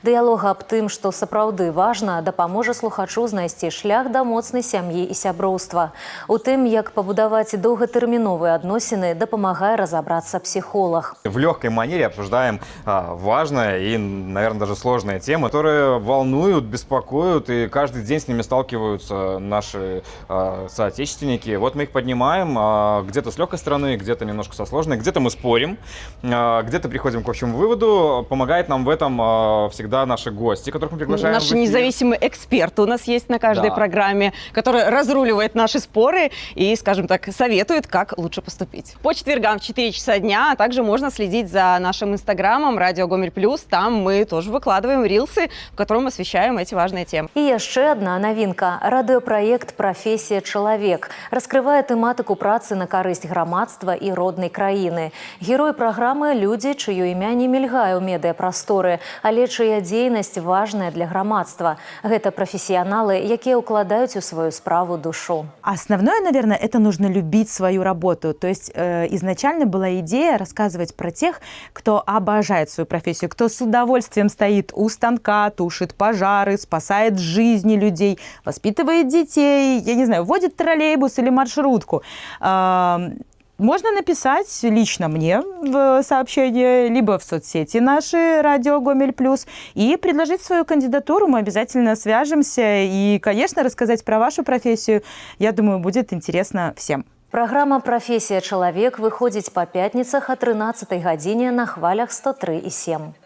Дыялог аб тым, што сапраўды важна, дапаможа слухачу знайсці шлях да моцнай сям'і і сяброўства. У тым, як пабудаваць доўгатэрміновыя адносіны, дапамагае разобраться психолог. В легкой манере обсуждаем важные и, наверное, даже сложные темы, которые волнуют, беспокоят, и каждый день с ними сталкиваются наши соотечественники. Вот мы их поднимаем, где-то с легкой стороны, где-то немножко со сложной, где-то мы спорим, где-то приходим к общему выводу. Помогает нам в этом всегда наши гости, которых мы приглашаем. Наши независимые эксперты у нас есть на каждой программе, которые разруливают наши споры и, скажем так, советуют, как лучше поступить. По четвергам в 4 часа дня, а также можно следить за нашим инстаграмом «Радио Гомель Плюс». Там мы тоже выкладываем рилсы, в котором освещаем эти важные темы. И еще одна новинка. Радиопроект «Профессия человек» раскрывае тэматыку працы на карысць грамадства і роднай краіны. Героі праграмы – людзі, чыё імя не мільгае ў медыяпрасторы, але чыя дзейнасць важная для грамадства. Гэта профессионалы, якія укладаюць у свою справу душу. Основное, наверное, это нужно любить свою работу. То есть изначально была идея рассказывать про тех, кто обожает свою профессию, кто с удовольствием стоит у станка, тушит пожары, спасает жизни людей, воспитывает детей, я не знаю, водит троллейбус или маршрутку. Можно написать лично мне в сообщение, либо в соцсети наши «Радио Гомель Плюс» и предложить свою кандидатуру. Мы обязательно свяжемся и, конечно, рассказать про вашу профессию. Я думаю, будет интересно всем. Программа «Профессия человек» выходит по пятницах о 13 гадзіне на хвалях 103,7.